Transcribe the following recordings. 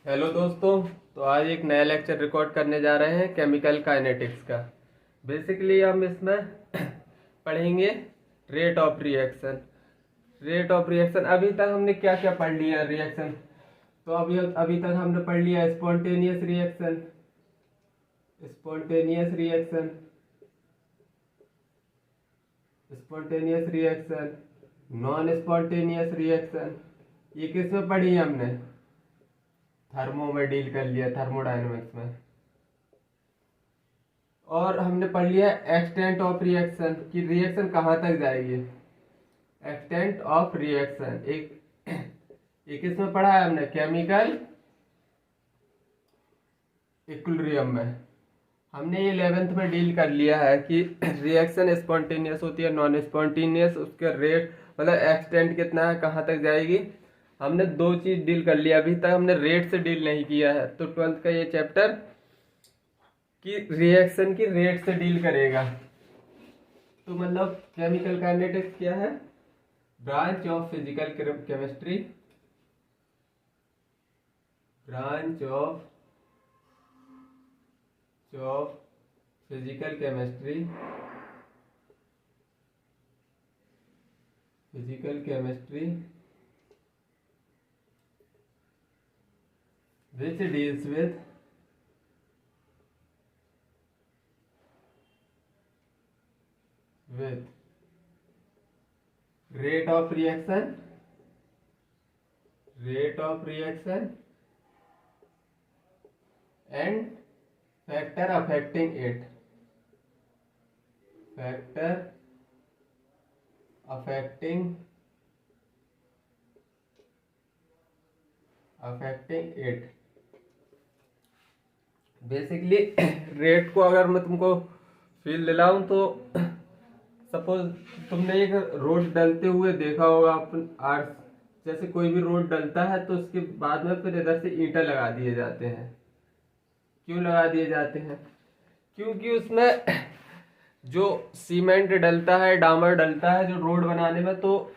Hello दोस्तों। तो आज एक नया लेक्चर रिकॉर्ड करने जा रहे हैं केमिकल काइनेटिक्स का। बेसिकली हम इसमें पढ़ेंगे rate of reaction. Rate of reaction अभी तक हमने क्या क्या पढ़ लिया रिएक्शन। तो अभी अभी तक हमने पढ़ लिया spontaneous reaction, spontaneous reaction, spontaneous reaction, non spontaneous reaction. ये किस में पढ़ी है हमने? थर्मो में डील कर लिया, थर्मोडायनेमिक्स में। और हमने पढ़ लिया एक्सटेंट ऑफ रिएक्शन कि रिएक्शन कहाँ तक जाएगी। एक्सटेंट ऑफ रिएक्शन एक इसमें पढ़ा है हमने केमिकल इक्विलिब्रियम में। हमने ये 11th में डील कर लिया है कि रिएक्शन स्पॉन्टेनियस होती है, नॉन स्पॉन्टेनियस, उसके रेट मतलब एक्सटेंट कितना है, कहाँ तक जाएगी। हमने दो चीज डील कर लिया, अभी तक हमने रेट से डील नहीं किया है। तो 12th का ये चैप्टर कि रिएक्शन की रेट से डील करेगा। तो मतलब केमिकल काइनेटिक्स क्या है? Branch of physical chemistry, branch of physical chemistry, physical chemistry which deals with rate of reaction, and factor affecting it, factor affecting it। Basically rate को अगर मैं तुमको फील दिलाऊं तो सपोज तुमने एक रोड डलते हुए देखा होगा अपन आर्ट्स, जैसे कोई भी रोड डलता है तो उसके बाद में फिर इधर से ईंटें लगा दिए जाते हैं। क्यों लगा दिए जाते हैं? क्योंकि उसमें जो सीमेंट डलता है, डामर डलता है जो रोड बनाने में, तो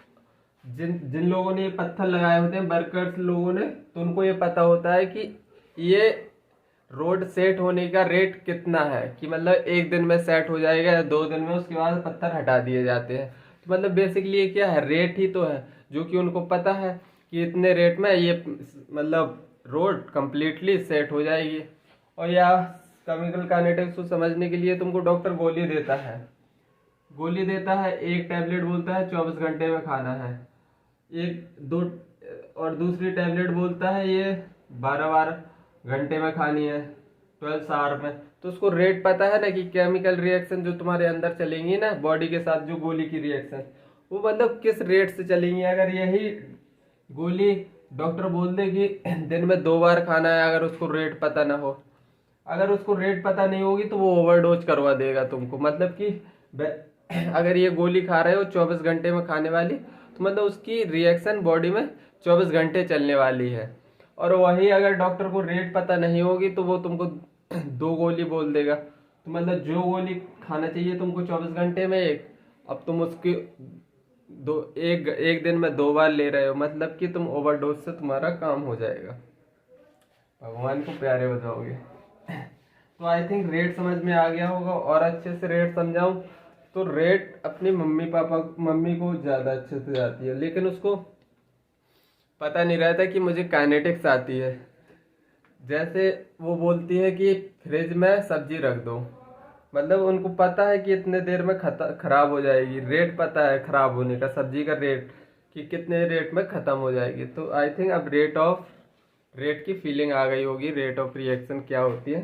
जिन जिन लोगों ने ये पत्थर लगाए होते हैं, वर्कर्स लोगों ने, तो उनको ये पता होता है कि ये रोड सेट होने का रेट कितना है, कि मतलब एक दिन में सेट हो जाएगा या 2 दिन में, उसके बाद पत्थर हटा दिए जाते हैं। तो मतलब बेसिकली ये क्या है? रेट ही तो है, जो कि उनको पता है कि इतने रेट में ये मतलब रोड कंप्लीटली सेट हो जाएगी। और या केमिकल काइनेटिक्स को समझने के लिए तुमको डॉक्टर गोली देता है, एक टैबलेट बोलता है 24 घंटे में खाना है, एक दो, और दूसरी टैबलेट बोलता है ये 12 12 घंटे में खानी है, 12 आवर में। तो उसको रेट पता है ना कि केमिकल रिएक्शन जो तुम्हारे अंदर चलेंगी ना बॉडी के साथ, जो गोली की रिएक्शन, वो मतलब किस रेट से चलेंगी। अगर यही गोली डॉक्टर बोल दे कि दिन में 2 बार खाना है, अगर उसको रेट पता ना हो, अगर उसको रेट पता नहीं होगी तो वो ओवरडोज करवा देगा तुमको। मतलब कि अगर ये गोली खा रहे हो 24 घंटे में खाने वाली, तो मतलब उसकी रिएक्शन बॉडी में 24 घंटे चलने वाली है। और वही अगर डॉक्टर को रेट पता नहीं होगी तो वो तुमको 2 गोली बोल देगा। तो मतलब जो गोली खाना चाहिए तुमको 24 घंटे में एक, अब तुम उसकी एक एक दिन में 2 बार ले रहे हो, मतलब कि तुम ओवरडोज से तुम्हारा काम हो जाएगा, भगवान को प्यारे हो जाओगे। तो आई थिंक रेट समझ में आ गया होगा। और अच्छे से रेट समझाऊं तो रेट अपनी मम्मी को ज्यादा अच्छे से आती है, लेकिन उसको पता नहीं रहता कि मुझे काइनेटिक्स आती है। जैसे वो बोलती है कि फ्रिज में सब्जी रख दो, मतलब उनको पता है कि इतने देर में खराब हो जाएगी, रेट पता है खराब होने का, सब्जी का रेट कि कितने रेट में खत्म हो जाएगी। तो आई थिंक अब रेट की फीलिंग आ गई होगी, रेट ऑफ रिएक्शन क्या होती है।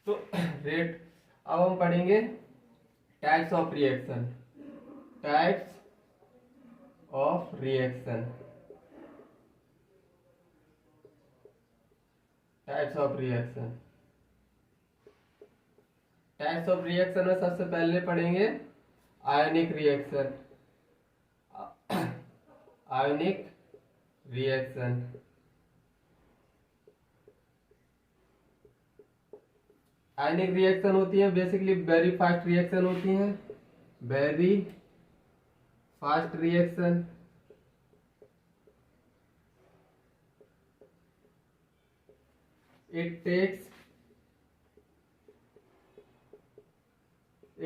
तो रेट, अब हम पढ़ेंगे types of reaction, types of reaction, types of reaction. Types of reaction में सबसे पहले पढ़ेंगे आयनिक रिएक्शन, आयनिक रिएक्शन। आयनिक रिएक्शन होती है बेसिकली वेरी फास्ट रिएक्शन होती है, very fast reaction. it takes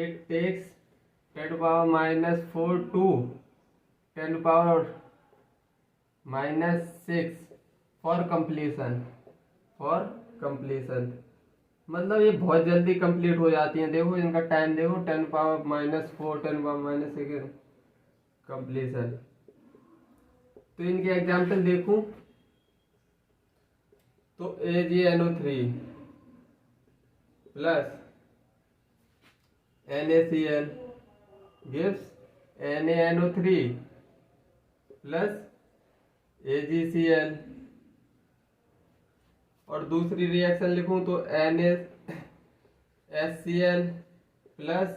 it takes 10 to power minus 4 to 10 to power minus 6 for completion मतलब ये बहुत जल्दी कंप्लीट हो जाती हैं। देखो इनका टाइम देखो, 10 power minus 4, 10 power minus 6 completion. तो इनके एग्जाम्पल देखूं तो AgNO3 plus NaCl gives NaNO3 plus AgCl। और दूसरी रिएक्शन लिखूं तो NaHCl प्लस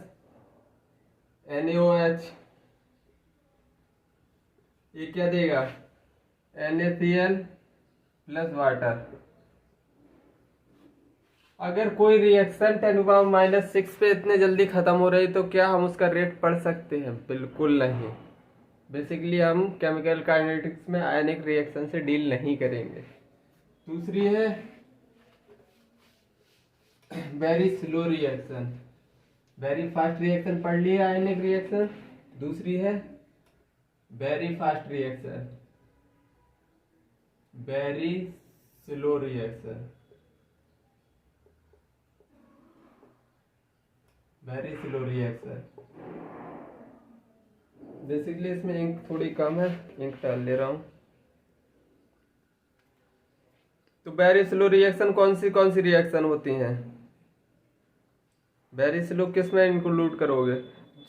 NaOH। ये क्या देगा? NaCl plus water. अगर कोई रिएक्शन 10⁻⁻6 पे इतने जल्दी खत्म हो रही तो क्या हम उसका रेट पढ़ सकते हैं? बिल्कुल नहीं। बेसिकली हम केमिकल काइनेटिक्स में आयनिक रिएक्शन से डील नहीं करेंगे। दूसरी है very slow reaction. Very fast reaction पढ़ लिया आयनिक रिएक्शन। दूसरी है very fast reaction, very slow reaction. Very slow reaction basically इसमें इंक थोड़ी कम है, इंक डाल ले रहा हूं। तो वेरी स्लो रिएक्शन कौन सी रिएक्शन होती हैं? वेरी स्लो किस में इंक्लूड करोगे?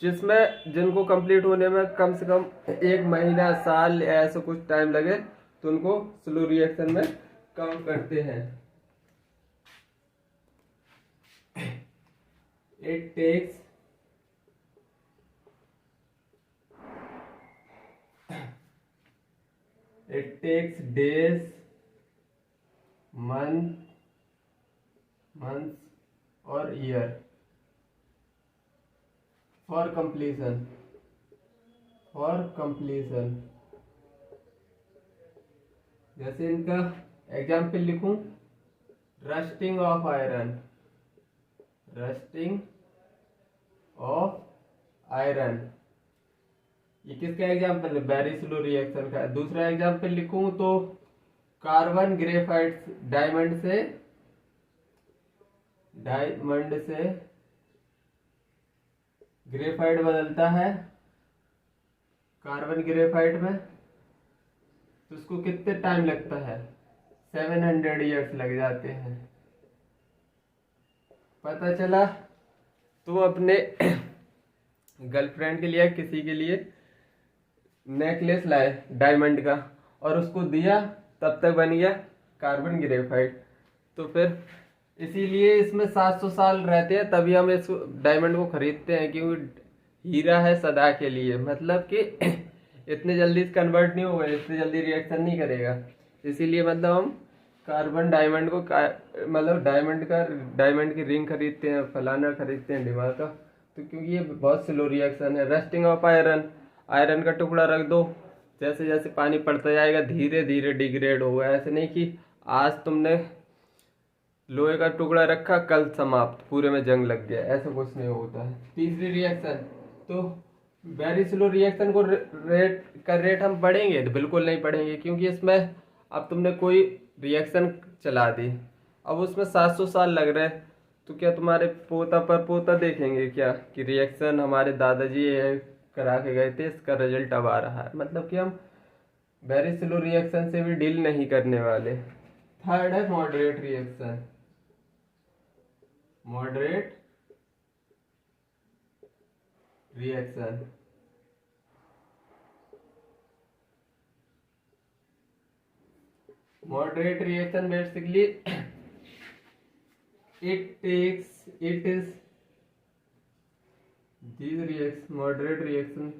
जिसमें जिनको कंप्लीट होने में कम से कम 1 महीना, साल ऐसा कुछ टाइम लगे तो उनको स्लो रिएक्शन में काउंट करते हैं। It takes days, months और year for completion। जैसे इनका एग्जाम्पल लिखूं, रस्टिंग ऑफ आयरन। ये किसका एग्जाम्पल है? वेरी स्लो रिएक्शन का। दूसरा एग्जाम्पल लिखूं तो कार्बन ग्रेफाइट डायमंड से ग्रेफाइट बदलता है कार्बन ग्रेफाइट में, तो उसको कितने टाइम लगता है? 700 ईयर्स लग जाते हैं। पता चला तुम अपने गर्लफ्रेंड के लिए, किसी के लिए नेकलेस लाए डायमंड का और उसको दिया, तब तक बन गया कार्बन ग्रेफाइट। तो फिर इसीलिए इसमें 700 साल रहते हैं, तभी हम इस डायमंड को खरीदते हैं, क्योंकि हीरा है सदा के लिए। मतलब कि इतने जल्दी कन्वर्ट नहीं होगा, इतनी जल्दी रिएक्शन नहीं करेगा। इसीलिए मतलब हम कार्बन डायमंड को मतलब डायमंड की रिंग खरीदते हैं, फलाना खरीदते हैं दिमाग का। तो क्योंकि ये बहुत स्लो रिएक्शन है। रस्टिंग ऑफ आयरन का टुकड़ा रख दो, जैसे जैसे पानी पड़ता जाएगा धीरे धीरे डिग्रेड होगा। ऐसे नहीं कि आज तुमने लोहे का टुकड़ा रखा, कल समाप्त, पूरे में जंग लग गया, ऐसा कुछ नहीं होता है। तीसरी रिएक्शन तो वेरी स्लो रिएक्शन को रेट हम पढ़ेंगे? तो बिल्कुल नहीं पढ़ेंगे, क्योंकि इसमें अब तुमने कोई रिएक्शन चला दी, अब उसमें 700 साल लग रहे हैं, तो क्या तुम्हारे पोता पर पोता देखेंगे क्या कि रिएक्शन हमारे दादाजी ये करा के गए थे, इसका रिजल्ट अब आ रहा है? मतलब कि हम वेरी स्लो रिएक्शन से भी डील नहीं करने वाले। थर्ड है moderate reaction. Moderate reaction basically it is moderate reaction,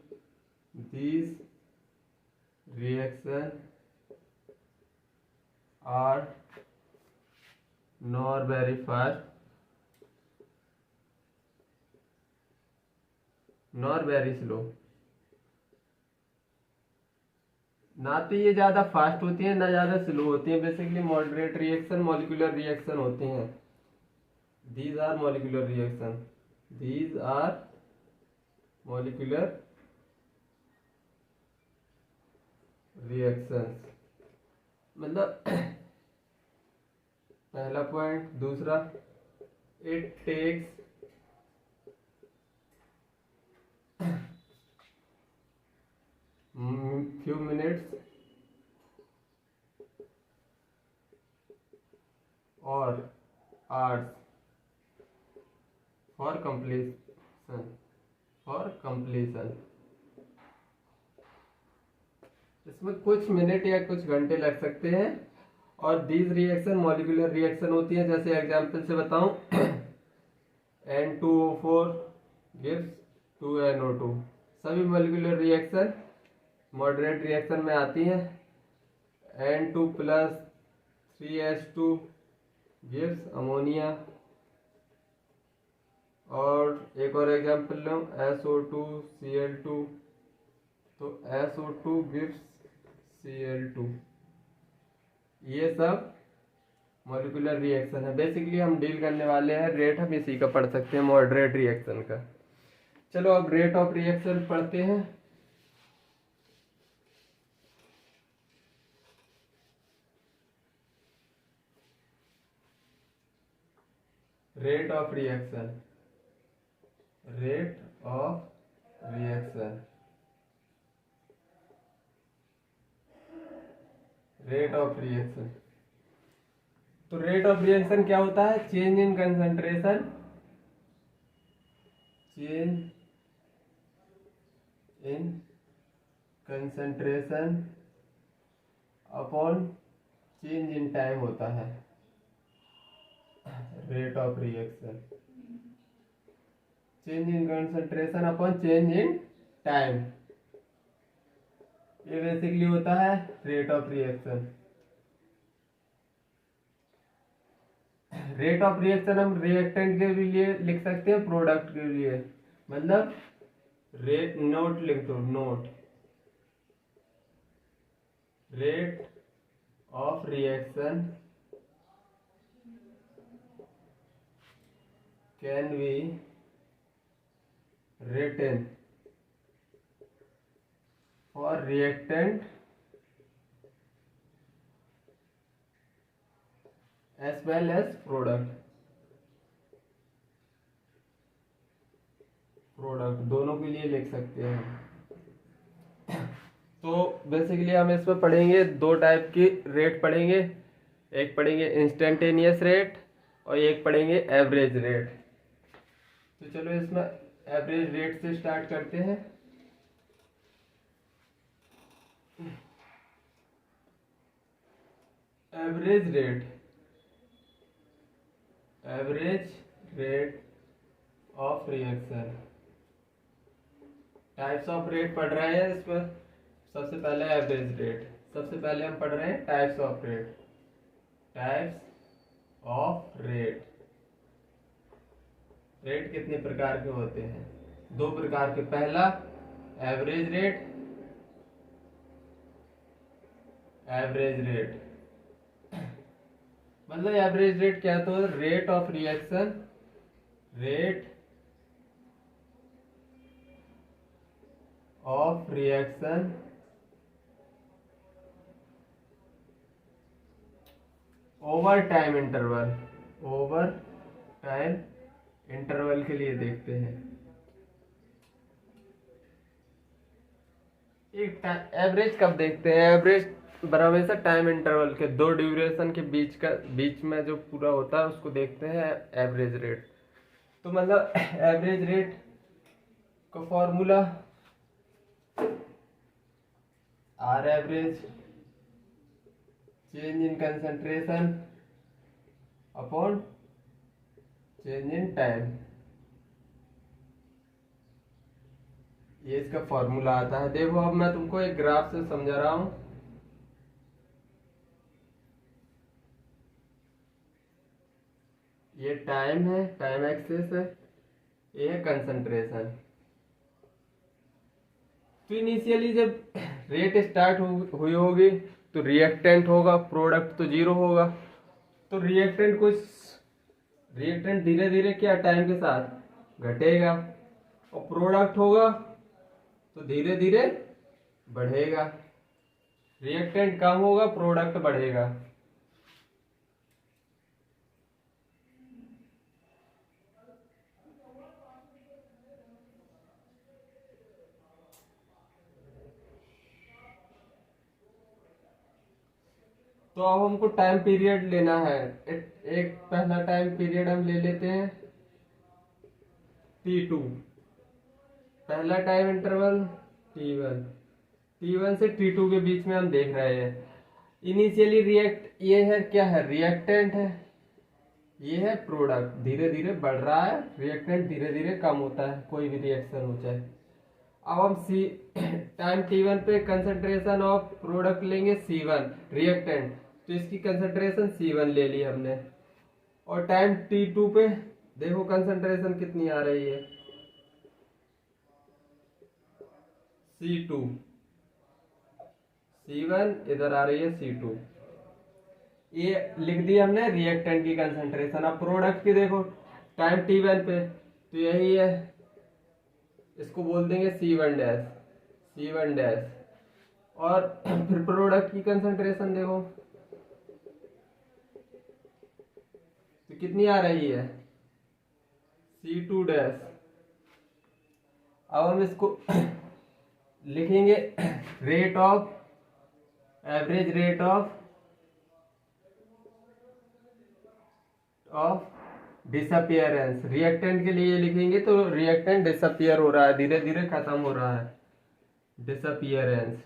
these reaction are nor very fast nor very slow, ना तो ये ज़्यादा फास्ट होती हैं ना ज़्यादा स्लो होती हैं। Basically moderate reaction molecular reaction होती हैं। These are molecular reaction, these are molecular reactions. मतलब पहला पॉइंट। दूसरा, it takes few minutes or hours for completion, for completion। इसमें कुछ मिनट या कुछ घंटे लग सकते हैं। और दीज रिएक्शन मॉलिक्यूलर रिएक्शन होती है। जैसे एग्जांपल से बताऊं, N2O4 gives 2NO2। सभी मॉलिक्यूलर रिएक्शन मॉडरेट रिएक्शन में आती हैं। N2 plus 3H2 gives ammonia. और एक और एग्जांपल लो, SO2Cl2, तो SO2 गिव्स Cl2। ये सब मॉलिक्यूलर रिएक्शन है। बेसिकली हम डील करने वाले हैं रेट, हम इसी का पढ़ सकते हैं, मॉडरेट रिएक्शन का। चलो अब रेट ऑफ रिएक्शन पढ़ते हैं। Rate of reaction, rate of reaction, rate of reaction. तो रेट ऑफ रिएक्शन क्या होता है? Change in concentration, change in concentration upon change in time होता है rate of reaction. Change in concentration upon change in time, ये basically होता है rate of reaction. Rate of reaction हम रिएक्टेंट के लिए लिख सकते हैं, प्रोडक्ट के लिए। मतलब रेट, नोट लिख दो, note, rate of reaction can be written for reactant as well as product, product दोनों के लिए लिख सकते हैं। तो बेसिकली हम इसमें पढ़ेंगे दो टाइप की रेट पढ़ेंगे। एक पढ़ेंगे इंस्टेंटेनियस रेट और एक पढ़ेंगे एवरेज रेट। तो चलो इसमें एवरेज रेट से स्टार्ट करते हैं। Average rate, average rate of reaction. Types of rate पढ़ रहे हैं इसमें। सबसे पहले एवरेज रेट, सबसे पहले हम पढ़ रहे हैं types of rate. Types of rate, rate कितने प्रकार के होते हैं? दो प्रकार के। पहला एवरेज रेट, एवरेज रेट मतलब एवरेज रेट क्या? तो rate of reaction, rate of reaction over time interval, over time interval के लिए देखते हैं। एक एवरेज कब देखते हैं? एवरेज बराबर से टाइम इंटरवल के दो ड्यूरेशन के बीच में जो पूरा होता है उसको देखते हैं एवरेज रेट। तो मतलब एवरेज रेट का formula R average change in concentration upon change in time, ये इसका फॉर्मूला आता है। देखो अब मैं तुमको एक ग्राफ से समझा रहा हूं। ये टाइम है, टाइम एक्सिस है, ये है कंसंट्रेशन। तो इनिशियली जब रेट स्टार्ट हुई होगी तो रिएक्टेंट होगा, प्रोडक्ट तो जीरो होगा। तो रिएक्टेंट धीरे धीरे क्या टाइम के साथ घटेगा, और प्रोडक्ट होगा तो धीरे धीरे बढ़ेगा। रिएक्टेंट कम होगा, प्रोडक्ट बढ़ेगा। तो अब हमको टाइम पीरियड लेना है। एक पहला टाइम पीरियड हम ले लेते हैं T2, पहला टाइम इंटरवल T1। T1 से T2 के बीच में हम देख रहे हैं इनिशियली ये है क्या है, रिएक्टेंट है, ये है प्रोडक्ट। धीरे धीरे बढ़ रहा है, रिएक्टेंट धीरे धीरे कम होता है, कोई भी रिएक्शन हो जाए। अब हम टाइम T1 पे कंसंट्रेशन ऑफ प्रोडक्ट लेंगे C1 रिएक्टेंट, तो इसकी कंसंट्रेशन C1 ले ली हमने। और टाइम T2 पे देखो कंसंट्रेशन कितनी आ रही है, C2, C1 इधर आ रही है C2। ये लिख दी हमने रिएक्टेंट की कंसंट्रेशन। अब प्रोडक्ट की देखो टाइम T1 पे, तो यही है, इसको बोल देंगे C1 डैश। और फिर प्रोडक्ट की कंसंट्रेशन देखो तो कितनी आ रही है, C2 डैश। अब हम इसको लिखेंगे average rate of disappearance. Reactant के लिए लिखेंगे तो रिएक्टेंट डिसअपियर हो रहा है, धीरे धीरे खत्म हो रहा है, डिसअपियरेंस।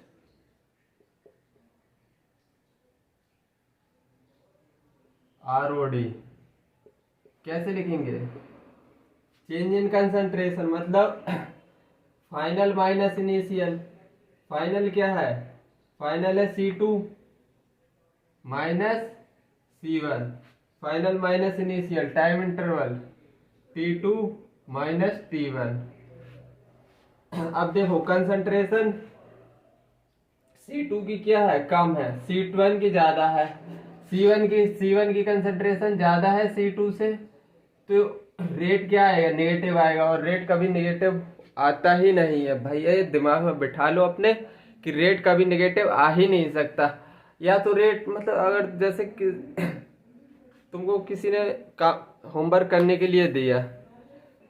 ROD कैसे लिखेंगे, चेंज इन कंसंट्रेशन, मतलब फाइनल माइनस इनिशियल। फाइनल क्या है, फाइनल है C2 minus C1, final minus initial, time interval T2 minus T1। अब देखो कंसंट्रेशन C2 की क्या है, कम है, C1 की ज्यादा है। C1 की कंसंट्रेशन ज्यादा है C2 से, तो रेट क्या आएगा, नेगेटिव आएगा। और रेट कभी नेगेटिव आता ही नहीं है भैया, ये दिमाग में बिठा लो अपने कि रेट कभी नेगेटिव आ ही नहीं सकता। या तो रेट मतलब अगर जैसे कि तुमको किसी ने होमवर्क करने के लिए दिया,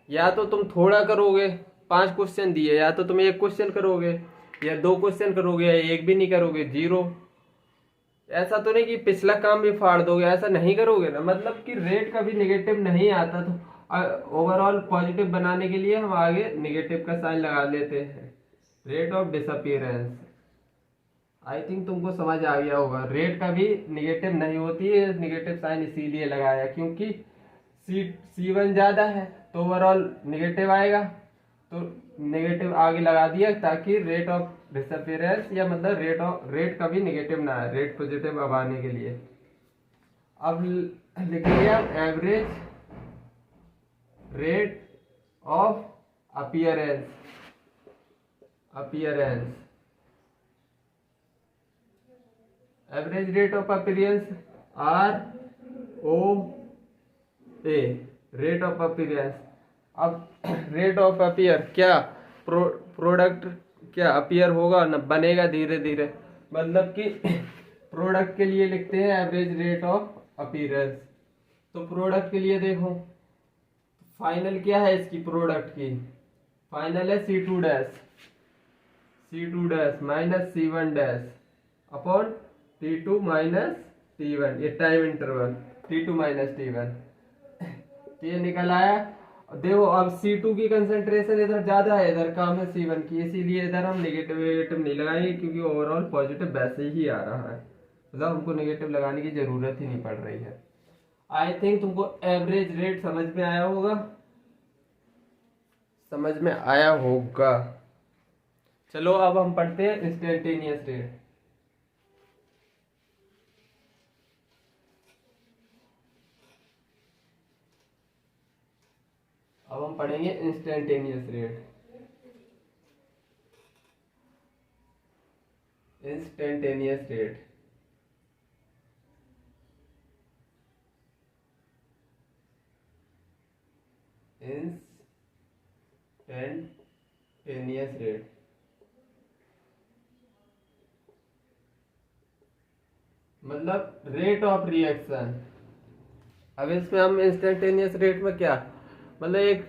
या तो तुम थोड़ा करोगे, 5 क्वेश्चन दिए, या तो तुम 1 क्वेश्चन करोगे, या 2 क्वेश्चन करोगे, या 1 भी नहीं करोगे, 0। ऐसा तो नहीं कि पिछला काम भी फाड़ दोगे, ऐसा नहीं करोगे ना। मतलब कि रेट कभी नेगेटिव नहीं आता, तो ओवरऑल पॉजिटिव बनाने के लिए हम आगे नेगेटिव का साइन लगा लेते हैं, rate of disappearance. I think तुमको समझ आ गया होगा, रेट कभी नेगेटिव नहीं होती है, नेगेटिव साइन इसीलिए लगाया क्योंकि C1 ज्यादा है तो ओवरऑल नेगेटिव आएगा, तो नेगेटिव आगे लगा दिया ताकि रेट ऑफ डिसअपियरेंस, या मतलब रेट कभी नेगेटिव ना है, रेट पॉजिटिव अब आने के लिए। अब लिखेंगे हम average rate of appearance average rate of appearance ROA, rate of appearance. अब रेट ऑफ अपीयर क्या, प्रोडक्ट क्या अपीयर होगा ना, बनेगा धीरे धीरे, मतलब कि प्रोडक्ट के लिए लिखते हैं एवरेज रेट ऑफ अपीयरेंस। तो प्रोडक्ट के लिए देखो फाइनल क्या है इसकी, प्रोडक्ट की फाइनल है C2 dash minus C1 dash upon T2 minus T1, ये time interval T2 minus T1, ये निकल आया। देखो अब C2 की कंसंट्रेशन इधर ज्यादा है, इधर कम है C1 की, इसीलिए इधर हम नेगेटिव नहीं लगाएंगे क्योंकि ओवरऑल पॉजिटिव वैसे ही आ रहा है, मतलब हमको नेगेटिव लगाने की जरूरत ही नहीं पड़ रही है। आई थिंक तुमको एवरेज रेट समझ में आया होगा। चलो अब हम पढ़ते हैं इंस्टेंटेनियस रेट। अब हम पढ़ेंगे instantaneous rate. Instantaneous rate, instantaneous rate मतलब रेट ऑफ रिएक्शन। अब इसमें हम इंस्टेंटेनियस रेट में क्या मतलब एक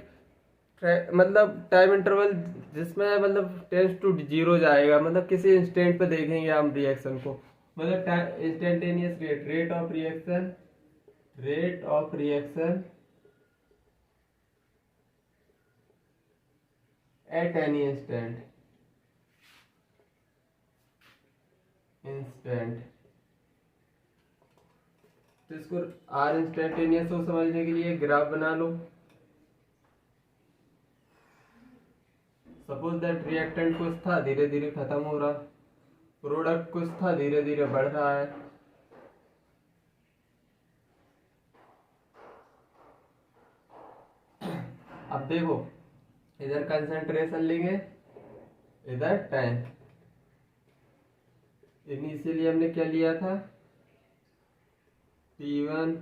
मतलब टाइम इंटरवल जिसमें मतलब टेंस टू जीरो जाएगा, मतलब किसी इंस्टेंट पे देखेंगे हम रिएक्शन को, मतलब instantaneous rate, rate of reaction at any instant. तो इसको आर इंस्टेंटेनियस को समझने के लिए ग्राफ बना लो। सपोज दैट रिएक्टेंट कुछ था, धीरे धीरे खत्म हो रहा, प्रोडक्ट कुछ था, धीरे धीरे बढ़ रहा है। अब देखो इधर कंसंट्रेशन लेंगे, इधर टाइम। इनिशियली हमने क्या लिया था, T1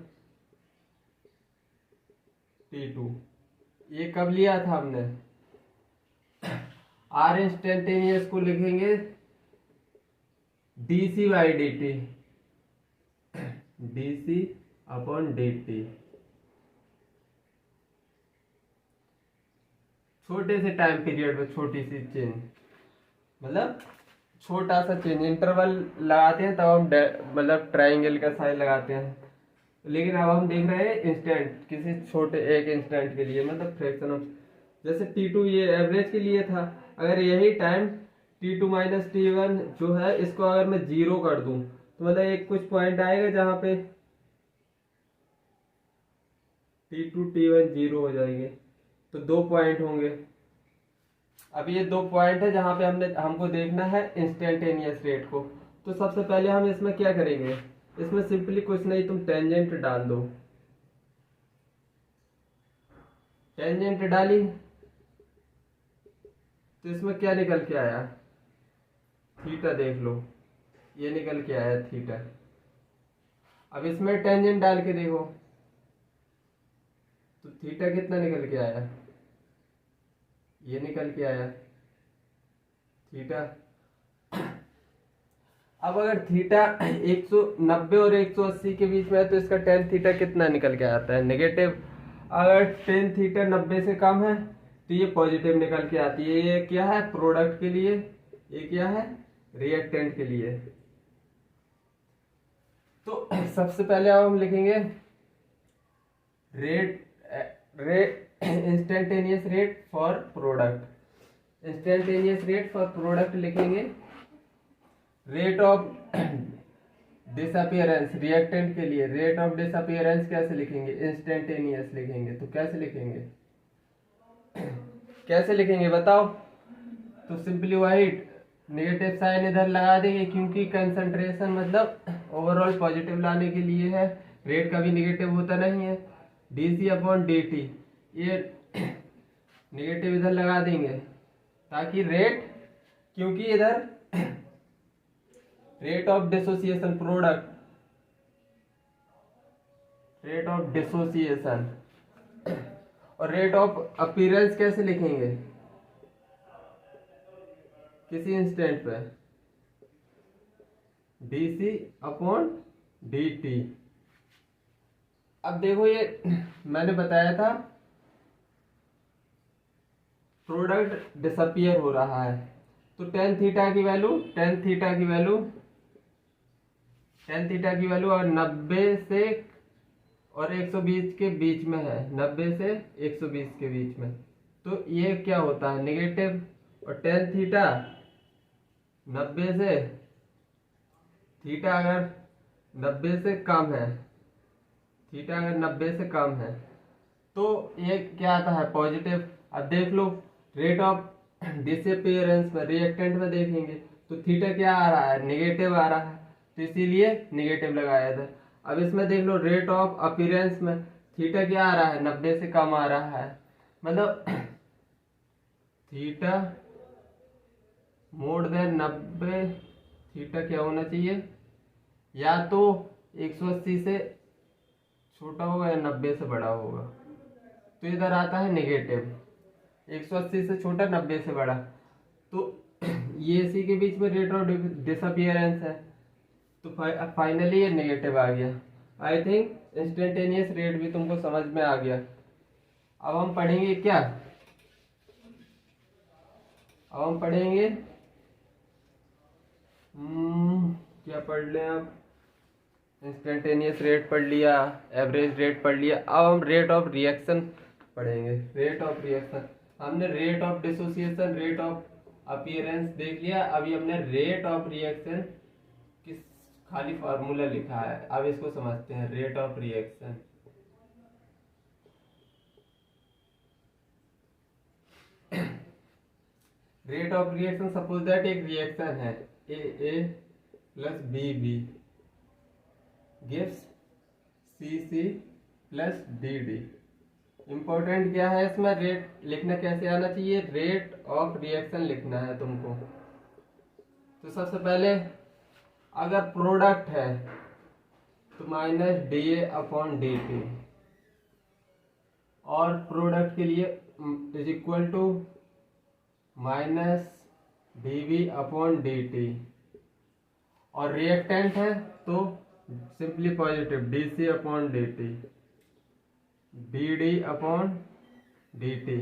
T2, ये कब लिया था हमने। आर इंस्टेंटेनियस को लिखेंगे dc by dt, dc upon dt। छोटे से टाइम पीरियड में छोटी सी चेंज, मतलब छोटा सा चेंज, इंटरवल लगाते हैं तब हम मतलब ट्राइंगल का साइन लगाते हैं, लेकिन अब हम देख रहे हैं इंस्टेंट, किसी छोटे एक इंस्टेंट के लिए, मतलब फ्रैक्शन ऑफ, जैसे T2 ये एवरेज के लिए था। अगर यही टाइम T2 माइनस T1 जो है, इसको अगर मैं जीरो कर दूं तो मतलब एक कुछ पॉइंट आएगा जहां पे T2 T1 जीरो हो जाएंगे, तो 2 पॉइंट होंगे। अब ये 2 पॉइंट है जहां पे हमको देखना है इंस्टेंटेनियस रेट को। तो सबसे पहले हम इसमें क्या करेंगे, इसमें सिंपली कुछ नहीं, तुम टेंजेंट डाल दो। टेंजेंट डाली तो इसमें क्या निकल के आया, थीटा, देख लो ये निकल के आया थीटा। अब इसमें टेंजेंट डाल के देखो तो थीटा कितना निकल के आया, ये निकल के आया थीटा। अब अगर थीटा 190 और 180 के बीच में है तो इसका टेन थीटा कितना निकल के आता है, नेगेटिव। अगर टेन थीटा 90 से कम है तो ये पॉजिटिव निकल के आती है। ये क्या है, प्रोडक्ट के लिए, ये क्या है, रिएक्टेंट के लिए। तो सबसे पहले अब हम लिखेंगे instantaneous rate for product. Instantaneous rate for product लिखेंगे, रेट ऑफ डिसअपियरेंस रिएक्टेंट के लिए, रेट ऑफ डिसअपियरेंस कैसे लिखेंगे, इंस्टेंटेनियस लिखेंगे। तो कैसे लिखेंगे, कैसे लिखेंगे बताओ। तो सिंपली वही नेगेटिव साइन इधर लगा देंगे, क्योंकि कंसंट्रेशन मतलब ओवरऑल पॉजिटिव लाने के लिए है, रेट कभी नेगेटिव होता नहीं है। dc अपॉन dt, ये नेगेटिव इधर लगा देंगे ताकि रेट, क्योंकि इधर rate of dissociation product, rate of dissociation, और रेट ऑफ अपीयरेंस कैसे लिखेंगे, किसी इंस्टेंट पे dc अपॉन dt। अब देखो ये मैंने बताया था प्रोडक्ट डिसअपियर हो रहा है, तो टेन थीटा की वैल्यू, टेन थीटा की वैल्यू और 90 से और 120 के बीच में है, 90 से 120 के बीच में, तो ये क्या होता है नेगेटिव। और टेन थीटा 90 से, थीटा अगर 90 से कम है, थीटा अगर 90 से कम है तो ये क्या आता है, पॉजिटिव। अब देख लो रेट ऑफ डिसअपियरेंस में, रिएक्टेंट में देखेंगे तो थीटा क्या आ रहा है, नेगेटिव आ रहा है, तो इसीलिए नेगेटिव लगाया था। अब इसमें देख लो रेट ऑफ अपीयरेंस में थीटा क्या आ रहा है, 90 से कम आ रहा है, मतलब थीटा मोर देन 90 थीटा क्या होना चाहिए, या तो 180 से छोटा होगा या 90 से बड़ा होगा। तो इधर आता है नेगेटिव, 180 से छोटा 90 से बड़ा, तो ये इसी के बीच में रेट ऑफ डिसअपियरेंस है, तो फाइनली ये नेगेटिव आ गया। आई थिंक इंस्टेंटेनियस रेट भी तुमको समझ में आ गया। अब हम पढ़ेंगे क्या, अब हम पढ़ेंगे क्या पढ़ लें आप, इंस्टेंटेनियस रेट पढ़ लिया, एवरेज रेट पढ़ लिया, अब हम रेट ऑफ रिएक्शन पढ़ेंगे। रेट ऑफ रिएक्शन, हमने rate of dissociation, rate of appearance देख लिया, अभी हमने रेट ऑफ रिएक्शन किस खाली फार्मूला लिखा है, अब इसको समझते हैं। Rate of reaction, rate of reaction, suppose that एक रिएक्शन है A plus B gives C plus D. Important क्या है इसमें, रेट लिखना कैसे आना चाहिए, रेट ऑफ रिएक्शन लिखना है तुमको। तो सबसे पहले अगर प्रोडक्ट है तो minus D A upon D T, और प्रोडक्ट के लिए is equal to minus D V upon D T, और रिएक्टेंट है तो simply positive D C upon D T, D D upon D T.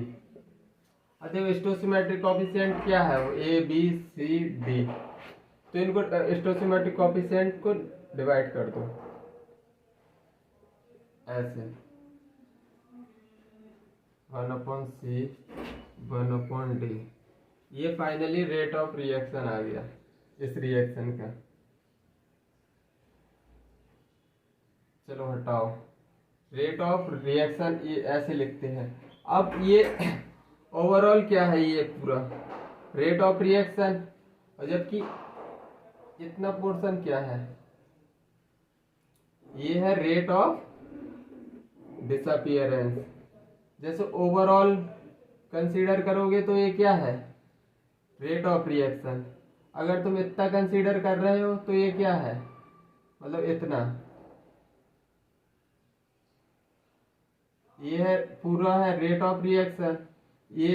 अच्छा स्टोसिमेट्रिक कोफिशिएंट क्या है, वो ए बी सी डी, तो इनको स्टोसिमेट्रिक कोफिशिएंट को डिवाइड कर दो ऐसे, 1 अपॉन सी 1 अपॉन डी। ये फाइनली रेट ऑफ रिएक्शन आ गया इस रिएक्शन का। चलो हटाओ, रेट ऑफ रिएक्शन ये ऐसे लिखते हैं। अब ये ओवरऑल क्या है, ये पूरा रेट ऑफ रिएक्शन, और जबकि इतना पोर्शन क्या है, ये है रेट ऑफ डिसअपियरेंस। जैसे ओवरऑल कंसीडर करोगे तो ये क्या है, रेट ऑफ रिएक्शन। अगर तुम इतना कंसीडर कर रहे हो तो ये क्या है, मतलब इतना, ये है पूरा है रेट ऑफ रिएक्शन। ये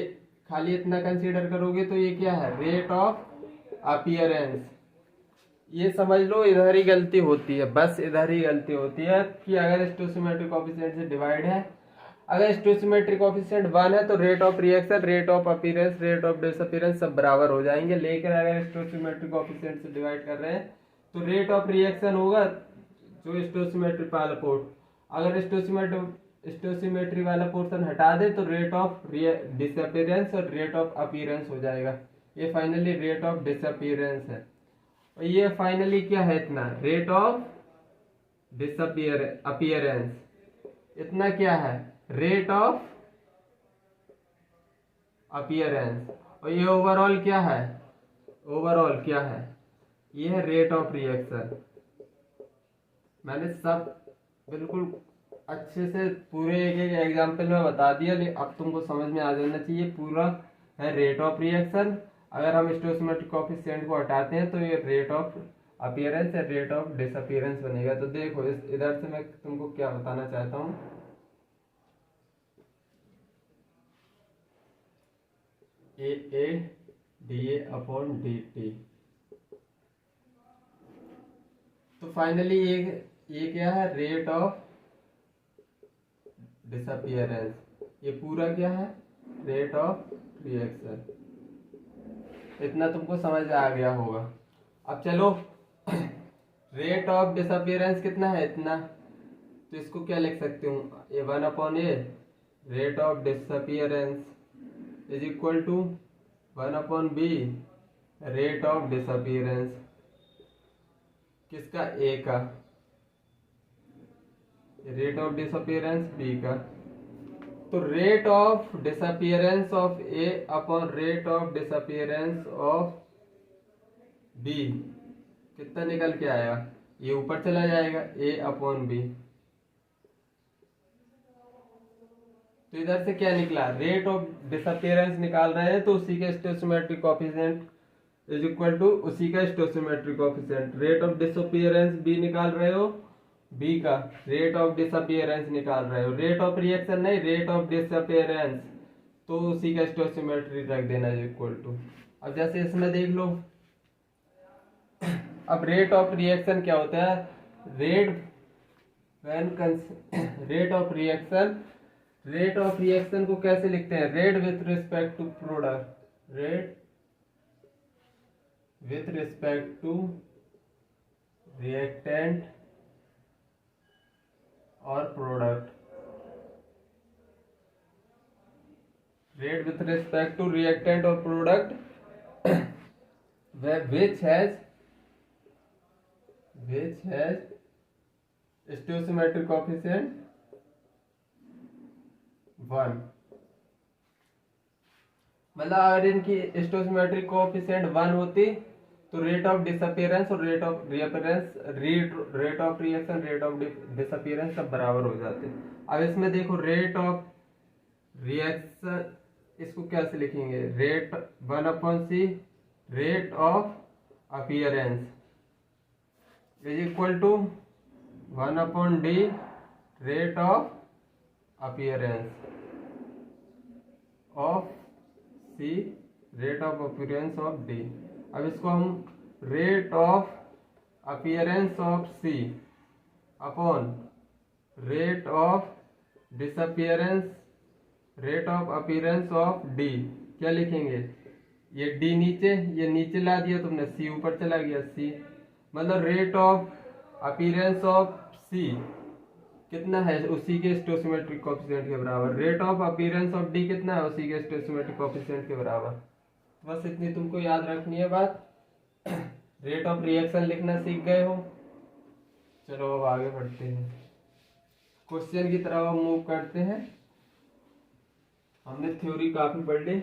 खाली इतना कंसीडर करोगे तो ये क्या है, रेट ऑफ अपीयरेंस। ये समझ लो इधर ही गलती होती है, बस इधर ही गलती होती है कि अगर स्टोसिमेट्रिक कोएफिशिएंट से डिवाइड है, अगर स्टोसिमेट्रिक कोएफिशिएंट 1 है तो rate of reaction, rate of appearance, rate of disappearance सब बराबर हो जाएंगे। लेकिन अगर स्टोसिमेट्रिक कोएफिशिएंट से डिवाइड कर रहे हैं तो रेट ऑफ रिएक्शन होगा जो स्टोसिमेट्रिक वाला पोर्ट, अगर स्टोसिमेट्री वाला पोर्शन हटा दे तो रेट ऑफ डिसअपीयरेंस और रेट ऑफ अपीयरेंस हो जाएगा। ये फाइनली रेट ऑफ डिसअपीयरेंस है, और ये फाइनली क्या है, इतना रेट ऑफ अपीयरेंस, इतना क्या है, रेट ऑफ अपीयरेंस, और ये ओवरऑल क्या है, ओवरऑल क्या है, ये है रेट ऑफ रिएक्शन। मैंने सब बिल्कुल अच्छे से पूरे एक एक एग्जाम्पल में बता दिया, लेकिन अब तुमको समझ में आ जाना चाहिए पूरा है रेट ऑफ रिएक्शन। अगर हम स्टोसिमेट्रिक कोएफिशिएंट को हटाते हैं तो ये रेट ऑफ अपीयरेंस या रेट ऑफ डिसअपीयरेंस बनेगा। तो देखो इस इधर से मैं तुमको क्या बताना चाहता हूँ, A D A upon D T. तो फाइनली ये क्या है, रेट ऑफ डिसअपीयरेंस, ये पूरा क्या है, रेट ऑफ रिएक्शन। इतना तुमको समझ आ गया होगा। अब चलो रेट ऑफ डिसअपीयरेंस कितना है, इतना, तो इसको क्या लिख सकते हूँ, A 1 upon A rate of disappearance is equal to 1 upon B rate of disappearance, किसका, ए का, रेट ऑफ डिसअपीयरेंस बी का। तो rate of disappearance of A upon rate of disappearance of B कितना निकल के आएगा, ये ऊपर चला जाएगा, ए अपॉन बी। तो इधर से क्या निकला, रेट ऑफ डिसअपीयरेंस निकाल रहे हैं तो उसी के stoichiometric coefficient is equal to उसी का stoichiometric coefficient. Rate of disappearance B निकाल रहे हो, बी का रेट ऑफ डिसअपीयरेंस निकाल रहे हो, रेट ऑफ रिएक्शन नहीं, रेट ऑफ डिसअपीयरेंस, तो उसी का स्टोसियोमेट्री रख देना इज इक्वल टू। अब जैसे इसमें देख लो, अब रेट ऑफ रिएक्शन क्या होता है, रेट ऑफ रिएक्शन को कैसे लिखते हैं, rate with respect to product, rate with respect to reactant और product, rate with respect to reactant और product which has stoichiometric coefficient 1। मतलब अगर इनकी स्टोसियोमेट्रिक कोएफिशिएंट 1 होती तो रेट ऑफ डिसअपीयरेंस और rate of reappearance, rate of reaction, rate of disappearance सब बराबर हो जाते। अब इसमें देखो रेट ऑफ रिएक्शन, इसको कैसे लिखेंगे, rate 1/c rate of appearance is equal to 1/d rate of appearance of C rate of appearance of D. अब इसको हम rate of appearance of C upon rate of disappearance, rate of appearance of D क्या लिखेंगे, ये D नीचे, ये नीचे ला दिया तुमने, सी ऊपर चला गया, सी मतलब रेट ऑफ अपीयरेंस ऑफ सी कितना है, उसी के स्टोसियोमेट्रिक कोएफिशिएंट के बराबर, rate of appearance of D कितना है, उसी के स्टोसियोमेट्रिक कोएफिशिएंट के बराबर। बस इतनी तुमको याद रखनी है बात। रेट ऑफ रिएक्शन लिखना सीख गए हो, चलो अब आगे बढ़ते हैं, क्वेश्चन की तरफ हम मूव करते हैं। हमने थ्योरी काफी पढ़ ली,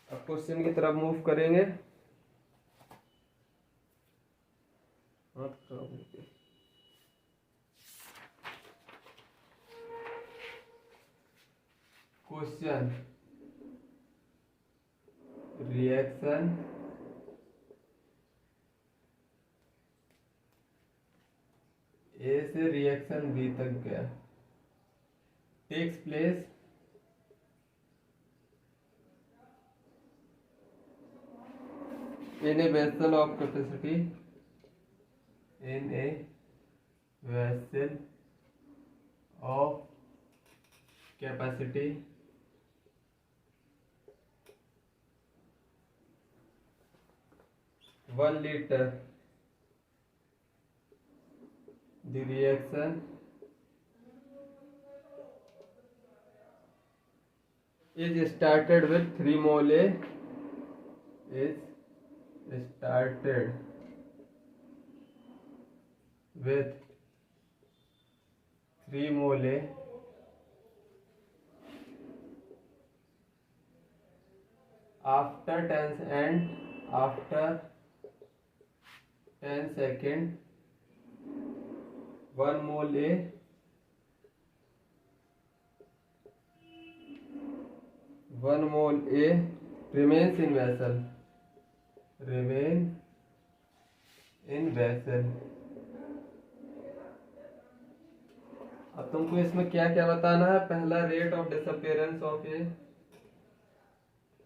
अब क्वेश्चन की तरफ मूव करेंगे। क्वेश्चन, रिएक्शन ए से रिएक्शन बी तक गया, takes place in a vessel of capacity, in a vessel of capacity 1 liter, the reaction is started with 3 mole, is started with 3 mole after 10 second 1 mole A remains in vessel, remain in vessel। अब तुमको इसमें क्या क्या बताना है, पहला rate of disappearance of A,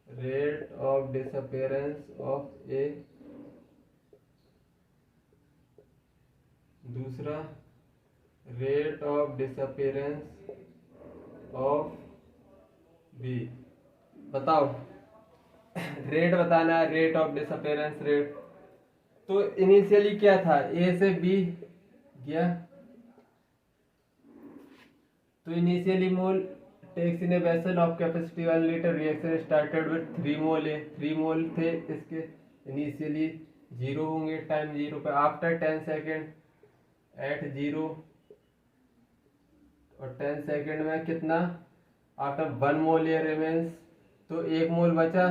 rate of disappearance of A, दूसरा rate of disappearance of B. बताओ, रेट बताना है, रेट ऑफ डिसअपीयरेंस रेट। तो इनिशियली क्या था, ए से बी गया, तो initially mole takes in a vessel of capacity 1 litre, reaction started with 3 mole A, 3 mole थे इसके, इनिशियली 0 होंगे, टाइम 0 पे, आफ्टर 10 सेकेंड एट 0 और 10 सेकेंड में कितना, आफ्टर 1 मोल ए रिमेन्स, तो 1 मोल बचा,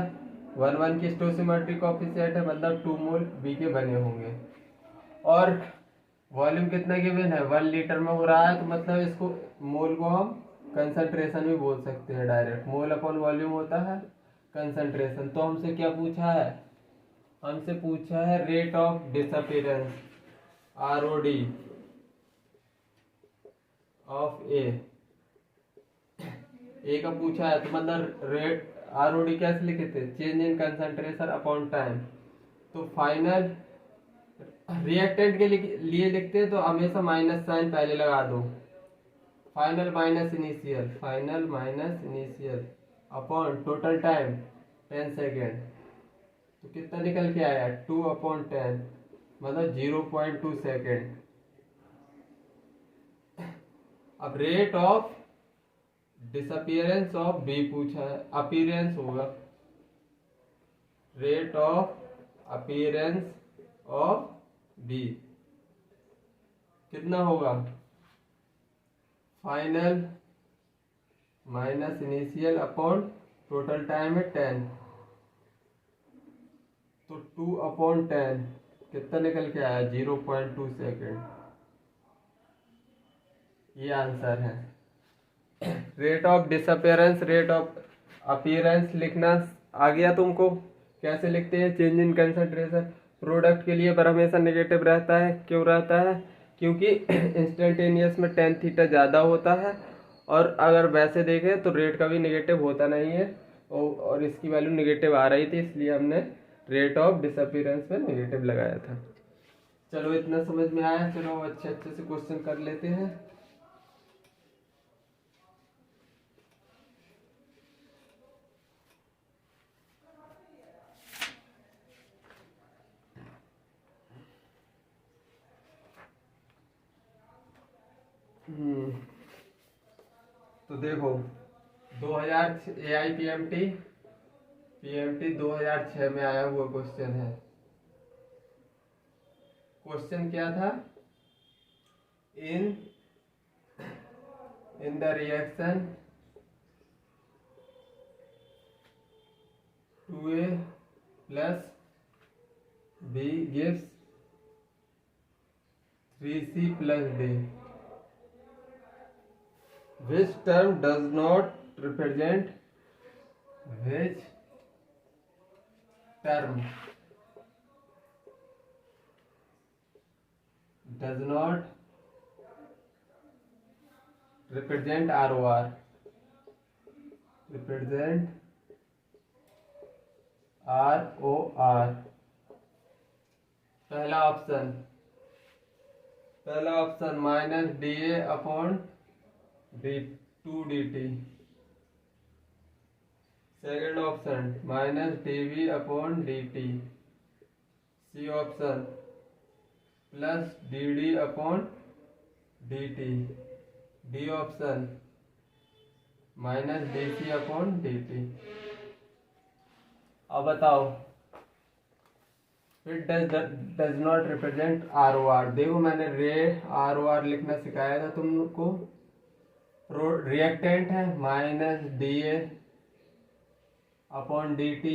1 की स्टोसियोमेट्रिक कोएफिशिएंट है, मतलब 2 मोल बी के बने होंगे। और वॉल्यूम कितना गिवन है, 1 लीटर में हो रहा है, तो मतलब इसको मोल को हम कंसंट्रेशन भी बोल सकते हैं डायरेक्ट, मोल अपॉन वॉल्यूम होता है, कंसंट्रेशन। तो हमसे क्या पूछा है, हमसे पूछा है rate of disappearance, ROD of A का पूछा है। तो मतलब रेट ROD कैसे लिखे थे, change in concentration upon time. तो फाइनल रिएक्टेंट के लिए लिखते हैं तो हमेशा माइनस साइन पहले लगा दो। Final minus initial, final minus initial upon total time 10 second. तो कितना निकल के आया, 2/10, मतलब 0.2 सेकेंड। अब rate of disappearance of B पूछा है, अपीयरेंस होगा, rate of appearance of B कितना होगा, final minus initial upon total time है 10, तो 2/10 कितना निकल के आया, 0.2 सेकेंड। ये आंसर है। Rate of disappearance, rate of appearance लिखना आ गया तुमको। कैसे लिखते हैं, चेंज इन कंसंट्रेशन। प्रोडक्ट के लिए पर हमेशा नेगेटिव रहता है, क्यों रहता है, क्योंकि इंस्टेंटेनियस में टेन थीटा ज़्यादा होता है, और अगर वैसे देखें तो रेट का भी नेगेटिव होता नहीं है, और इसकी वैल्यू नेगेटिव आ रही थी, इसलिए हमने रेट ऑफ डिसअपीयरेंस में नेगेटिव लगाया था। चलो इतना समझ में आया, चलो अच्छे अच्छे से क्वेश्चन कर लेते हैं। तो देखो 2000 AIPMT PMT 2006 में आया हुआ क्वेश्चन है। क्वेश्चन क्या था, in the reaction 2A plus B gives 3C plus D, which term does not represent which term does not represent ROR, represent ROR। पहला option minus DA upon D2DT। Second option minus DB upon DT। C option plus DD upon DT। D option minus DC upon DT। अब बताओ, it does not represent ROR। देखो मैंने ROR लिखना सिखाया था तुमको। Reactant है minus DA upon DT,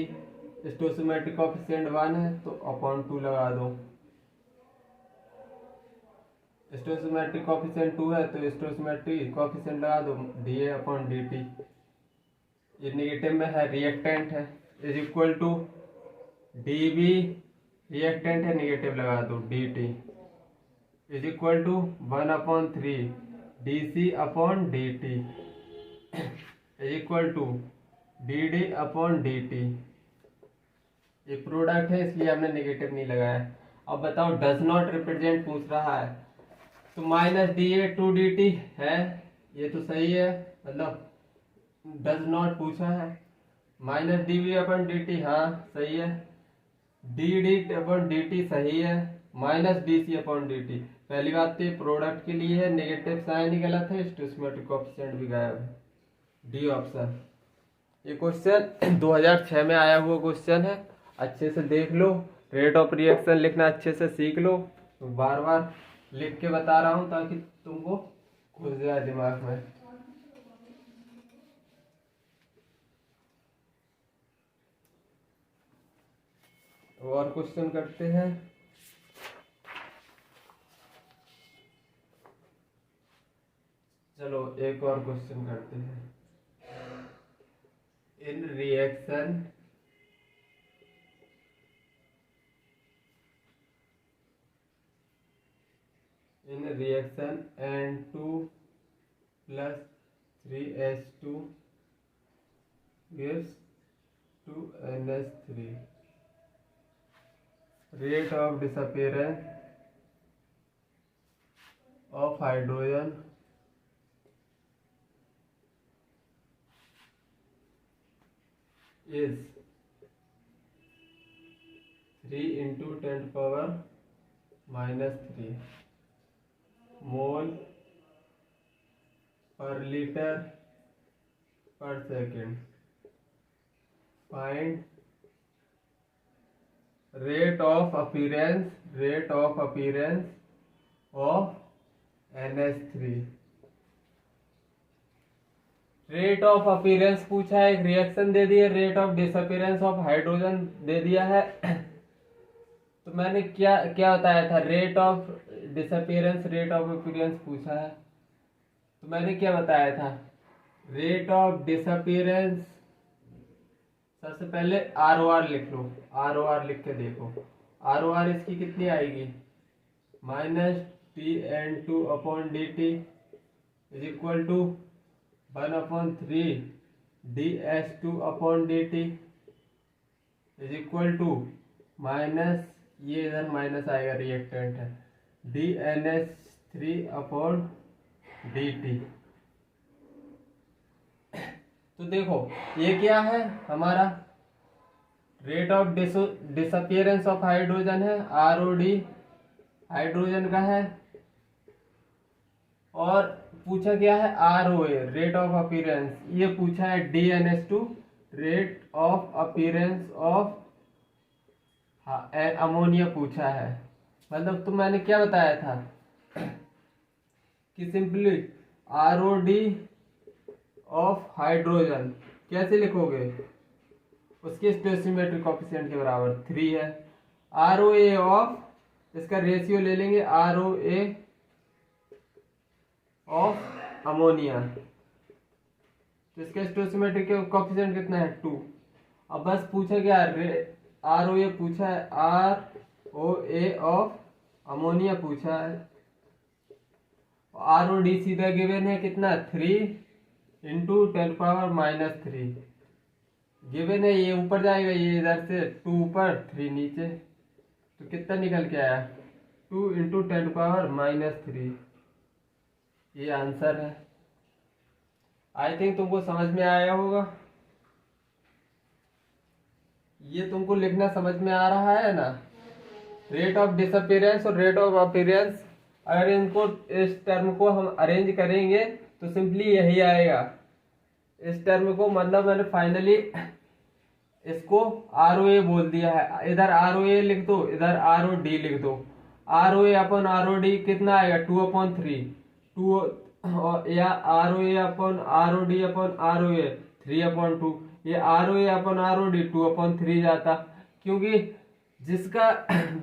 stoichiometric coefficient 1 है तो अपॉन 2 लगा दो। स्टोइकोमेट्रिक कोएफिशिएंट 2 है तो स्टोइकोमेट्रिक कोएफिशिएंट लगा दो, DA अपॉन DT। ये निगेटिव में है, रिएक्टेंट है, is equal to DB, reactant है नेगेटिव लगा दो, DT is equal to 1/3 DC upon DT is equal to DD upon DT। ये प्रोडक्ट है इसलिए हमने नेगेटिव नहीं लगाया। अब बताओ डज नॉट रिप्रेजेंट पूछ रहा है, तो माइनस DA 2DT है, ये तो सही है, मतलब डज नॉट पूछा है। माइनस DB अपॉन DT, हाँ सही है। DD अपॉन DT सही है। माइनस DC अपॉन DT, पहली बात तो ये प्रोडक्ट के लिए है, नेगेटिव साइन ही गलत है, स्टोइकोमेट्रिक कोएफिशिएंट भी गायब है, डी ऑप्शन। ये क्वेश्चन 2006 में आया हुआ क्वेश्चन है, अच्छे से देख लो। रेट ऑफ रिएक्शन लिखना अच्छे से सीख लो, तो बार बार लिख के बता रहा हूँ ताकि तुमको घुस जाए दिमाग में। और क्वेश्चन करते हैं। चलो एक और क्वेश्चन करते हैं। in reaction N2 plus 3H2 gives 2NH3. Rate of disappearance of hydrogen is 3 into 10 power minus 3 mole per liter per second. Find rate of appearance of NH3. Rate of appearance पूछा है, एक reaction दे दिया, rate of disappearance of hydrogen दे दिया है। तो मैंने क्या क्या बताया था, rate of disappearance rate of appearance पूछा है, तो मैंने क्या बताया था, रेट ऑफ डिसअपीयरेंस सबसे पहले ROR लिख लो, ROR लिख के देखो, ROR इसकी कितनी आएगी, -TN2/dt is equal to 1/3 dH2/dt is equal to minus, ये इधर माइनस आएगा, रिएक्टेंट है, DNH3/dt। तो देखो ये क्या है हमारा, rate of disappearance of hydrogen है, ROD हाइड्रोजन का है, और पूछा क्या है ROA रेट ऑफ अपीयरेंस, ये पूछा है DNH2 rate of appearance of ammonia पूछा है। मतलब तो मैंने क्या बताया था कि सिंपली ROD ऑफ हाइड्रोजन कैसे लिखोगे, उसके स्टोइचियोमेट्रिक कोएफिशिएंट के बराबर 3 है। ROA ऑफ, इसका रेशियो ले लेंगे, ROA ऑफ अमोनिया, तो इसका स्टोइचियोमेट्रिक कोएफिशिएंट कितना है 2। अब बस पूछा क्या, ROA पूछा है, ROA ऑफ अमोनिया पूछा है, ROD सीधा गिवन है कितना 3 इंटू 10⁻³ गिवन है, ये ऊपर जाएगा, ये इधर से 2 ऊपर 3 नीचे, तो कितना निकल के आया 2 इंटू 10⁻³ ये आंसर है। आई थिंक तुमको समझ में आया होगा, ये तुमको लिखना समझ में आ रहा है ना, रेट ऑफ डिसअपीयरेंस और रेट ऑफ अपीयरेंस, अगर इनको इस टर्म को हम अरेंज करेंगे तो सिंपली यही आएगा। इस टर्म को मतलब मैंने फाइनली इसको ROA बोल दिया है, इधर ROA लिख दो, इधर ROD लिख दो। ROA अपन ROD कितना आएगा 2/3, 2 या ROA अपन ROD अपन ROA 3/2, ये ROA अपन ROD 2/3 जाता, क्योंकि जिसका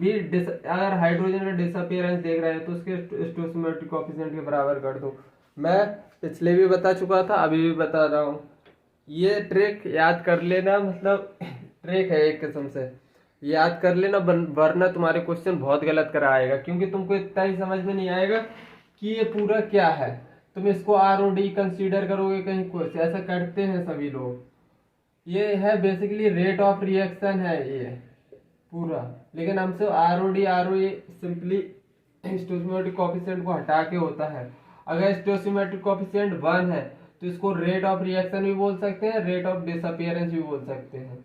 भी अगर हाइड्रोजन का डिसअपीयरेंस देख रहे हैं तो उसके स्टोइचियोमेट्रिक कोएफिशिएंट के बराबर कर दो। मैं पिछले भी बता चुका था, अभी भी बता रहा हूँ, ये ट्रिक याद कर लेना, मतलब ट्रिक है एक किस्म से, याद कर लेना, वरना तुम्हारे क्वेश्चन बहुत गलत कराएगा, क्योंकि तुमको इतना ही समझ में नहीं आएगा कि ये पूरा क्या है, तुम इसको ROD कंसीडर करोगे, कहीं कुछ ऐसा करते हैं सभी लोग। ये है बेसिकली रेट ऑफ रिएक्शन है ये पूरा, लेकिन हमसे ROD ROA सिंपली स्टोइचियोमेट्रिक कोएफिशिएंट को हटा के होता है। अगर स्टोइचियोमेट्रिक कोएफिशिएंट 1 है तो इसको रेट ऑफ रिएक्शन भी बोल सकते हैं, रेट ऑफ डिसअपीयरेंस भी बोल सकते हैं।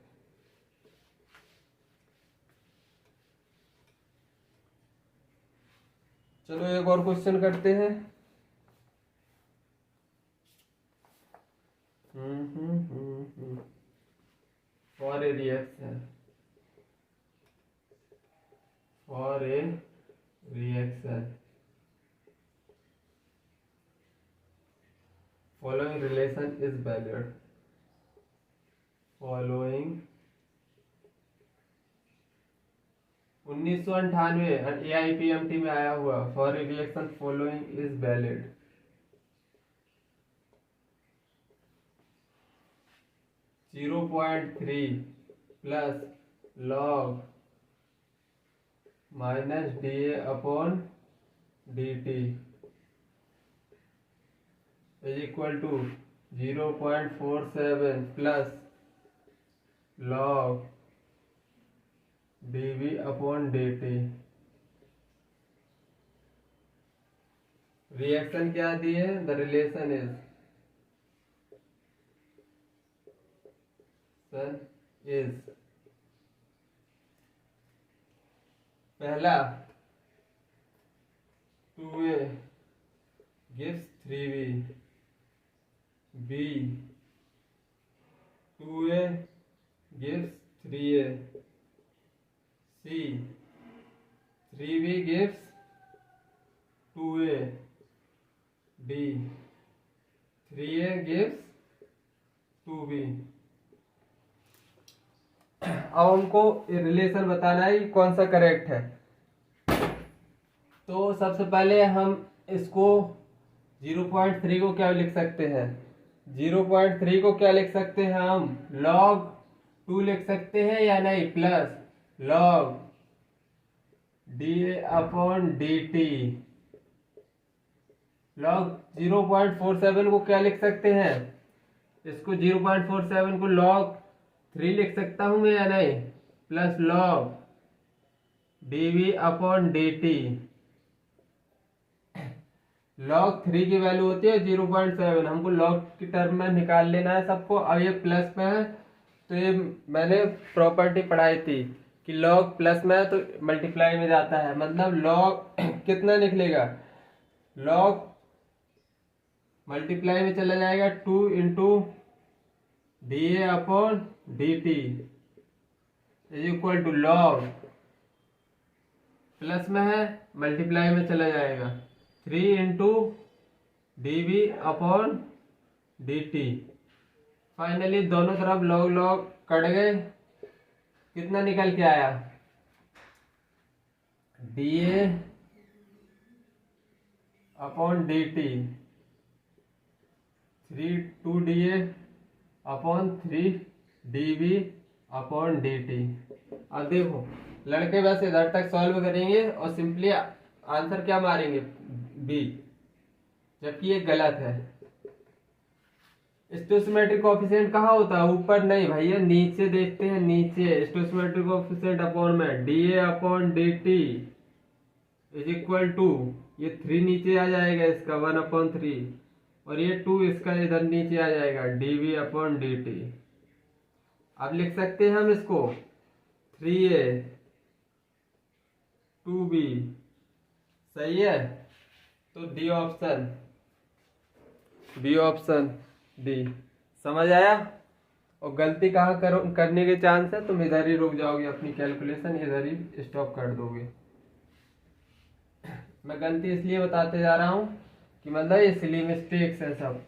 चलो एक और क्वेश्चन करते हैं। For a reaction, following relation is valid. Following 1998 AIPMT में आया हुआ, for a reaction following is valid. 0.3 plus log minus dA upon dt is equal to 0.47 plus log dV upon dt। Reaction क्या दी है? The relation is पहला 2A gives 3B, B 2A gives 3A, C 3B gives 2A, D 3A gives 2B। अब हमको relation बताना है कि कौन सा करेक्ट है। तो सबसे पहले हम इसको 0.3 को क्या लिख सकते हैं? 0.3 को क्या लिख सकते हैं हम? log 2 लिख सकते हैं या नहीं? Plus log dA upon dt। log 0.47 को क्या लिख सकते हैं? इसको 0.47 को log 3 लिख सकता हूं मैं या नहीं? Plus log dV upon dt। log 3 की वैल्यू होती है 0.7, हमको log की टर्म में निकाल लेना है सबको। अब ये प्लस में है तो ये मैंने प्रॉपर्टी पढ़ाई थी कि log प्लस में है तो मल्टीप्लाई में जाता है, मतलब log कितना निकलेगा? log मल्टीप्लाई में चला जाएगा 2 into dA upon dt is equal to log plus में है मल्टीप्लाई में चला जाएगा 3 into dV upon dt। Finally दोनों तरफ log log कट गए, कितना निकल के आया? dA upon dt 2dA upon 3 dV upon dt। अब देखो लड़के बस इधर तक सॉल्व करेंगे और सिंपली आंसर क्या मारेंगे? बी, जबकि ये गलत है। स्टोइचोमेट्रिक कोएफिशिएंट कहाँ होता है? ऊपर नहीं भैया, नीचे देखते हैं। नीचे स्टोइचोमेट्रिक कोएफिशिएंट अपॉन में dA upon dt is equal to, ये 3 नीचे आ जाएगा इसका 1/3 और ये 2 इसका इधर नीचे आ जाएगा dV अपॉन dt। अब लिख सकते हैं हम इसको 3A 2B, सही है? तो D option, B option D. समझ आया? और गलती कहाँ करने के चांस है? तुम इधर ही रुक जाओगे, अपनी कैलकुलेशन इधर ही स्टॉप कर दोगे। मैं गलती इसलिए बताते जा रहा हूँ कि मतलब इसलिए मिस्टेक्स है सब।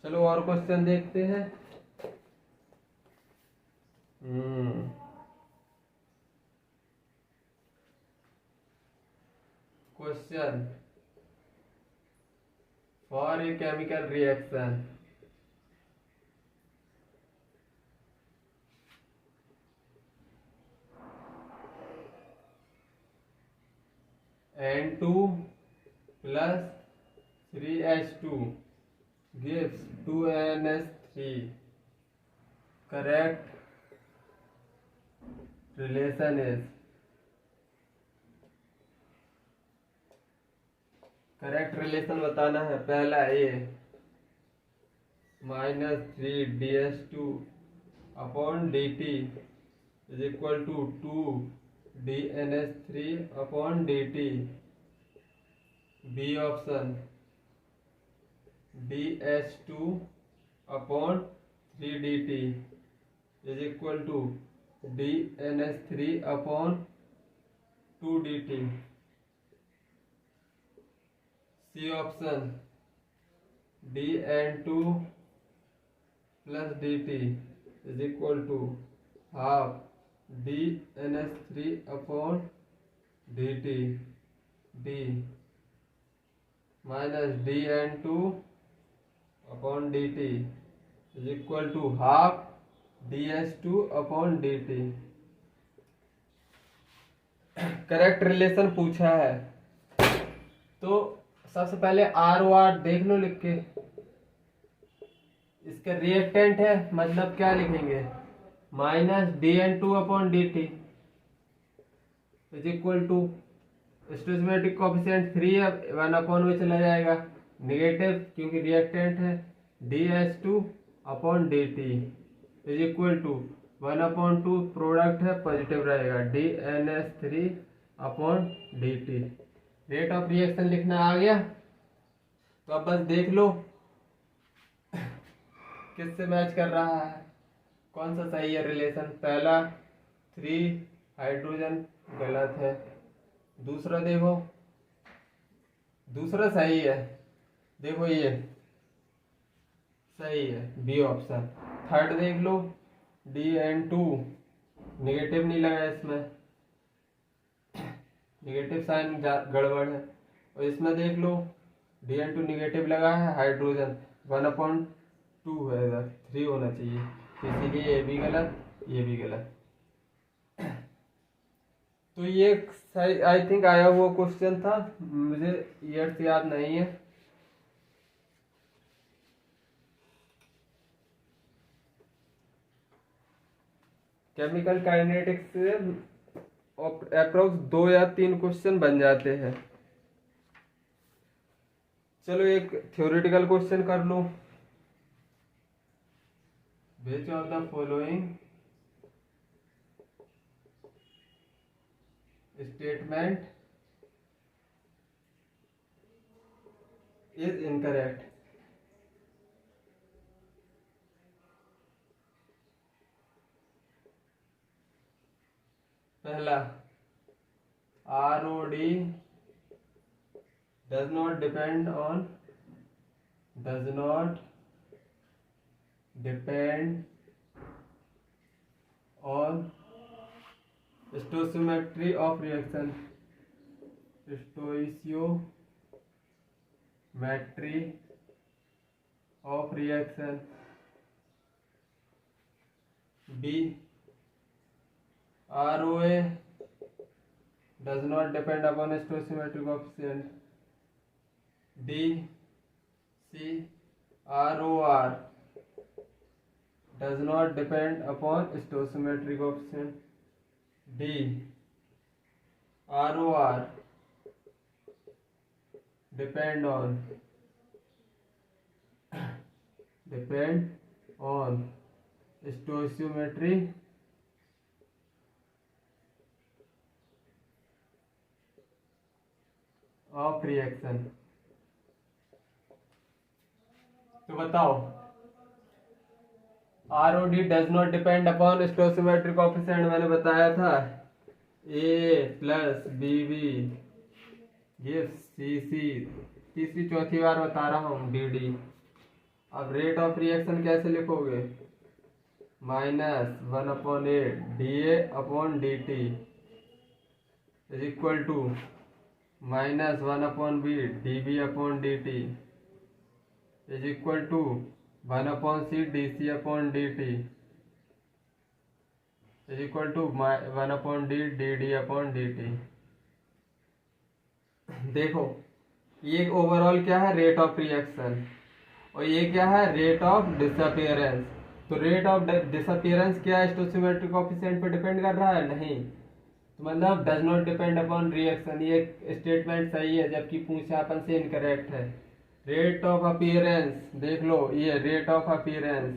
चलो और क्वेश्चन देखते हैं। Question for a chemical reaction N2 plus 3H2 gives 2NH3, correct relation is, correct relation बताना है। पहला A -3DS2 upon dt is equal to 2DNH3 upon dt। B option DH2 upon 3dt is equal to DNH3 upon 2dt। C option DN2 plus dt is equal to half DNH3 upon dt। D minus dN2 upon dt is equal to half dS2 upon dt। Correct relation पूछा है तो सबसे पहले R O R देख लो लिख के। इसका reactant है मतलब क्या लिखेंगे, minus dN2 upon dt is equal to stoichiometric coefficient 3 है, 1 अपॉन में चला जाएगा, नेगेटिव क्योंकि रिएक्टेंट है, dS2 upon dt is equal to 1 upon 2 product है पॉजिटिव रहेगा, dNS3 upon dt। Rate of reaction लिखना आ गया तो अब बस देख लो किससे मैच कर रहा है, कौन सा सही है रिलेशन। पहला 3 हाइड्रोजन गलत है, दूसरा देखो, दूसरा सही है, देखो ये सही है बी ऑप्शन। थर्ड देख लो dN2 नेगेटिव नहीं लगा इसमें, नेगेटिव साइन गड़बड़ है। और इसमें देख लो dN2 नेगेटिव लगा है, हाइड्रोजन 1/2 है, इधर 3 होना चाहिए, इसीलिए ये भी गलत ये भी गलत। तो ये सही आई थिंक आया हुआ क्वेश्चन था, मुझे ईयर्स याद नहीं है। केमिकल काइनेटिक्स से अप्रोक्स 2 या 3 क्वेश्चन बन जाते हैं। चलो एक थ्योरेटिकल क्वेश्चन कर लो। Which of the following statement is incorrect? पहला ROD does not depend on stoichiometry of reaction, stoichiometry of reaction। B ROA does not depend upon stoichiometry coefficient। D C ROR does not depend upon stoichiometry coefficient। D ROR depend on stoichiometry of reaction। तो बताओ ROD does not depend upon stoichiometric coefficient मैंने बताया था A plus BB gives CC, तीसरी चौथी बार बता रहा हूँ DD। अब रेट ऑफ रिएक्शन कैसे लिखोगे, -1/8 DA upon DT is equal to -1/B DB upon DT is equal to 1/C DC upon DT is equal to 1/D DD upon DT। देखो ये ओवरऑल क्या है, रेट ऑफ रिएक्शन, और ये क्या है, रेट ऑफ डिसअपीयरेंस। तो rate of disappearance क्या है, स्टोइचोमेट्रिक कोएफिशिएंट पे डिपेंड कर रहा है, नहीं, तो मतलब does not depend upon reaction, ये स्टेटमेंट सही है, जबकि पूछापन से इनकरेक्ट है। रेट ऑफ अपीयरेंस देख लो, ये रेट ऑफ अपीयरेंस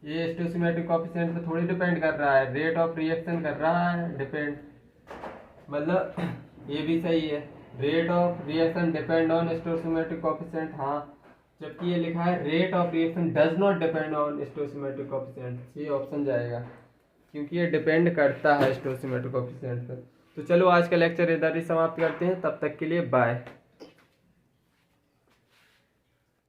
ये स्टोइचोमेट्रिक कोएफिशिएंट पे थोड़ी डिपेंड कर रहा है, रेट ऑफ रिएक्शन कर रहा है डिपेंड, मतलब ये भी सही है, rate of reaction depend on stoichiometric coefficient, हाँ, जबकि ये लिखा है rate of reaction does not depend on stoichiometric coefficient, ये ऑप्शन जाएगा क्योंकि ये डिपेंड करता है स्टोइचोमेट्रिक कोएफिशिएंट पर। तो चलो आज का लेक्चर इधर ही समाप्त करते हैं, तब तक के लिए बाय।